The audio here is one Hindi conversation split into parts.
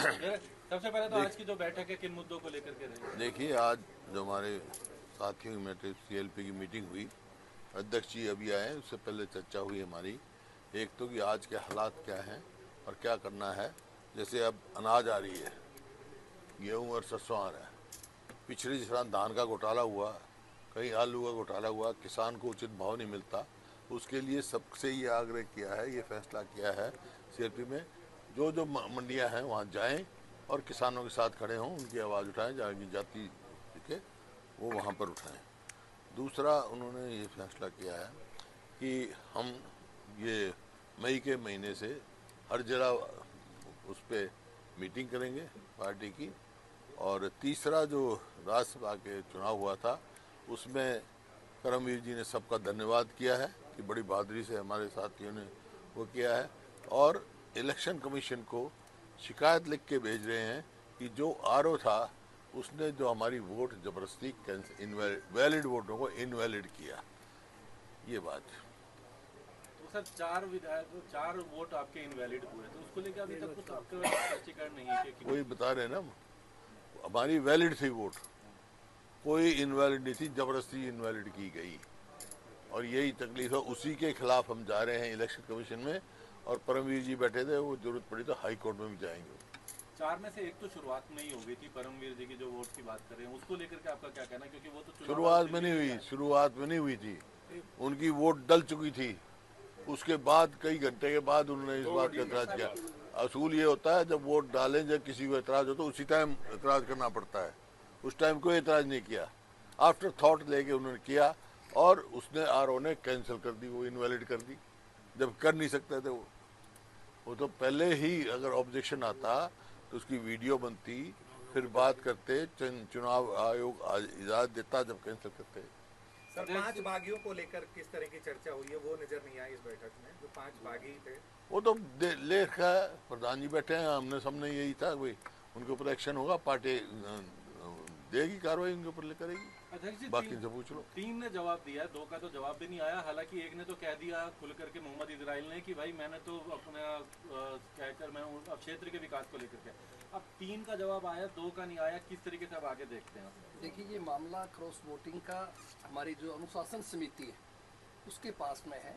सबसे पहले तो आज की जो बैठक है किन मुद्दों को लेकर के रही? देखिए, आज जो हमारे साथियों में सीएलपी की मीटिंग हुई, अध्यक्ष जी अभी आए, उससे पहले चर्चा हुई हमारी। एक तो कि आज के हालात क्या हैं और क्या करना है। जैसे अब अनाज आ रही है, गेहूँ और सरसों आ रहा है। पिछले जिस तरह धान का घोटाला हुआ, कहीं आलू का घोटाला हुआ, किसान को उचित भाव नहीं मिलता, उसके लिए सबसे ये आग्रह किया है, ये फैसला किया है सीएलपी में, जो जो मंडियां हैं वहाँ जाएं और किसानों के साथ खड़े हों, उनकी आवाज़ उठाएं, जहाँ की जाति के वो वहाँ पर उठाएं। दूसरा, उन्होंने ये फैसला किया है कि हम ये मई के महीने से हर जिला उस पर मीटिंग करेंगे पार्टी की। और तीसरा, जो राज्यसभा के चुनाव हुआ था, उसमें करमवीर जी ने सबका धन्यवाद किया है कि बड़ी बहादुरी से हमारे साथियों ने वो किया है। और इलेक्शन कमीशन को शिकायत लिख के भेज रहे हैं कि जो आरओ था उसने जो हमारी वोट जबरदस्ती वैलिड वोटों को इनवैलिड किया। ये बात। तो सर 4 वोट आपके इनवैलिड हुए, तो उसको लेकर अभी तक कुछ आपके स्पष्टीकरण नहीं है कि वही बता रहे हैं ना, हमारी वैलिड थी वोट, कोई इनवैलिड नहीं थी, जबरदस्ती इनवैलिड की गई। और यही तकलीफ है, उसी के खिलाफ हम जा रहे हैं इलेक्शन कमीशन में। और परमवीर जी बैठे थे, वो जरूरत पड़ी तो हाई कोर्ट में भी जाएंगे। 4 में से एक तो शुरुआत में ही हो गई थी, परमवीर जी की जो वोट की बात कर रहे हैं उसको लेकर के आपका क्या कहना है, क्योंकि वो तो शुरुआत में नहीं हुई, शुरुआत में नहीं हुई थी, उनकी वोट डल चुकी थी। उसके बाद कई घंटे के बाद उन्होंने इस बात का एतराज किया। असूल ये होता है, जब वोट डालें, जब किसी को एतराज हो तो उसी टाइम एतराज करना पड़ता है। उस टाइम कोई एतराज नहीं किया, आफ्टर थॉट लेके उन्होंने किया। और उसने आरओ ने कैंसिल कर दी, वो इनवैलिड कर दी, जब कर नहीं सकते थे वो तो पहले ही अगर ऑब्जेक्शन आता तो उसकी वीडियो बनती, फिर बात करते, चुनाव आयोग इजाजत देता, जब कैंसिल करते। सर, 5 बागियों को लेकर किस तरह की चर्चा हुई है, वो नजर नहीं आई इस बैठक में। जो 5 बागी थे वो तो ले रखा है, प्रधान जी बैठे हैं, हमने सबने यही था भाई उनके ऊपर एक्शन होगा, पार्टी देगी कार्रवाई, उनके ऊपर ले करेगी। अध्यक्ष जी, बाकी से पूछ लो। 3 ने जवाब दिया, 2 का तो जवाब भी नहीं आया। हालांकि एक ने तो कह दिया खुल करके, मोहम्मद इजराइल ने, कि भाई मैंने तो अपना कहकर मैं अब क्षेत्र के विकास को लेकर के। अब 3 का जवाब आया, 2 का नहीं आया, किस तरीके से अब आगे देखते हैं? देखिए, ये मामला क्रॉस वोटिंग का हमारी जो अनुशासन समिति है उसके पास में है,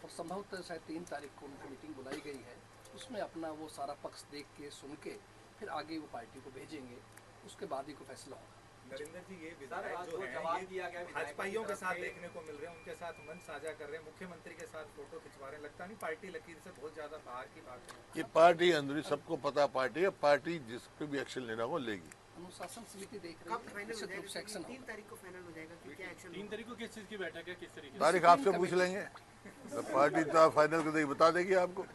और संभवतः शायद 3 तारीख को उनकी मीटिंग बुलाई गई है। उसमें अपना वो सारा पक्ष देख के, सुन के, फिर आगे वो पार्टी को भेजेंगे, उसके बाद ही को फैसला होगा। नरेंद्र जी, ये विधायक जो है भाजपाइयों के साथ देखने को मिल रहे हैं, उनके साथ मंच साझा कर रहे हैं, मुख्यमंत्री के साथ फोटो खिंचवा रहे हैं। लगता नहीं पार्टी लकीर से बहुत ज्यादा बाहर की बात है? ये पार्टी अंदरूनी सबको पता, पार्टी है, पार्टी जिस पे भी एक्शन लेना हो लेगी। अनुशासन समिति देख रही है, निश्चित रूप से एक्शन होगा। 3 तारीख को फाइनल हो जाएगा कि क्या एक्शन? 3 तारीख को किस चीज की बैठक है, किस तरीके तारीख आपसे पूछ लेंगे, तो पार्टी तो फाइनल कर देगी, बता देगी आपको।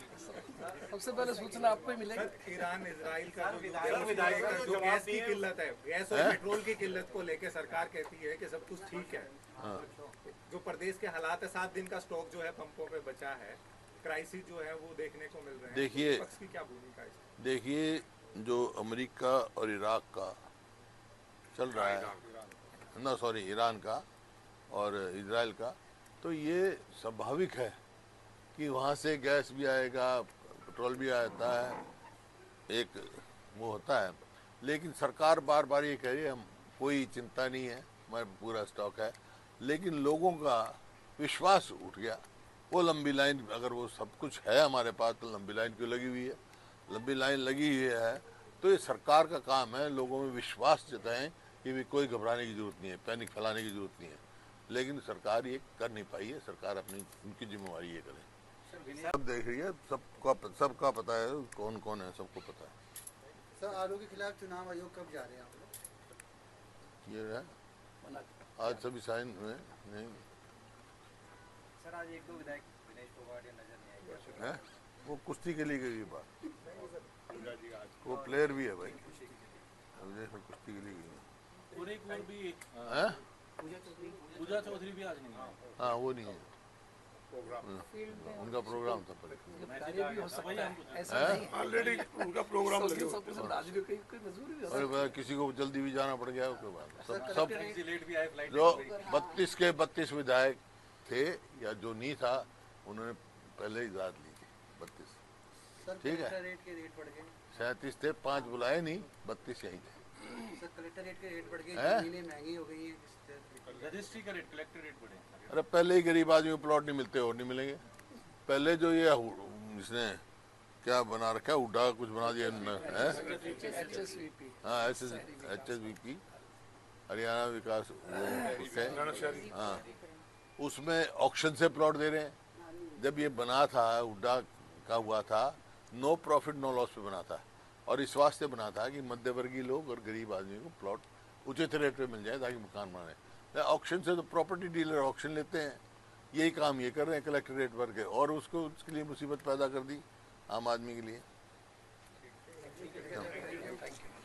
सबसे पहले सूचना आपको ही मिलेगी। ईरान इजराइल का जो गैस की किल्लत है, गैस और पेट्रोल की किल्लत को लेकर सरकार कहती है कि सब कुछ ठीक है। जो प्रदेश के हालात है, 7 दिन का स्टॉक जो है पंपों पे बचा है, क्राइसिस जो है वो देखने को मिल रहे हैं। देखिए, पक्ष की क्या भूमिका है? देखिए, जो अमेरिका और इराक का चल रहा है ना, सॉरी, ईरान का और इजराइल का, तो ये स्वाभाविक है कि वहाँ से गैस भी आएगा, पेट्रोल भी आता है, एक वो होता है। लेकिन सरकार बार बार ये कह रही है हम कोई चिंता नहीं है, हमारे पूरा स्टॉक है। लेकिन लोगों का विश्वास उठ गया। वो लंबी लाइन, अगर वो सब कुछ है हमारे पास, तो लंबी लाइन क्यों लगी हुई है? लंबी लाइन लगी हुई है तो ये सरकार का काम है लोगों में विश्वास जताएं कि भी कोई घबराने की जरूरत नहीं है, पैनिक फैलाने की जरूरत नहीं है। लेकिन सरकार ये कर नहीं पाई है। सरकार अपनी उनकी जिम्मेवारी ये करे। सब देख रही है, सबका पता है कौन कौन है, सबको पता है। सर, आरोप के खिलाफ चुनाव आयोग कब जा रहे हैं आप लोग? ये है आज सभी साइन हुए नहीं सर। आज 1-2 विधायक विनेश फोगाट नजर नहीं आए है, वो कुश्ती के लिए गई बात, वो प्लेयर भी है भाई, कुश्ती के लिए गई है। और एक और भी हैं? पूजा चौधरी भी आज नहीं है। हाँ, वो नहीं है, उनका प्रोग्राम था पहले। ऑलरेडी उनका प्रोग्राम लगे हुए हैं। अरे भाई, किसी को जल्दी भी जाना पड़ गया, उसके बाद सब लेट भी आए, फ्लाइट जो 32 के 32 विधायक थे या जो नहीं था, उन्होंने पहले ही इजाजत ली थी 32। ठीक है, 37 थे, 5 बुलाए नहीं, 32 यहीं थे। सर कलेक्टर रेट के रेट बढ़ गए, हैं? जमीनें महंगी हो गई हैं। रजिस्ट्री का रेट, कलेक्टर रेट बढ़े। अरे पहले ही गरीब आदमी को प्लॉट नहीं मिलते और नहीं मिलेंगे। पहले जो ये इसने क्या बना रखा है, उड़ा कुछ बना दिया है, HSVP हाँ HSVP हरियाणा विकास उससे, हाँ उसमें ऑक्शन से प्लॉट दे रहे हैं। जब ये बना था उड़ा का हुआ था, नो प्रॉफिट नो लॉस पे बना था, और इस वास्ते बना था कि मध्यवर्गीय लोग और गरीब आदमी को प्लॉट उचित रेट पे मिल जाए ताकि मकान बनाए। ऑक्शन से तो प्रॉपर्टी डीलर ऑक्शन लेते हैं, यही काम ये कर रहे हैं कलेक्टर रेट भर के, और उसको उसके लिए मुसीबत पैदा कर दी आम आदमी के लिए।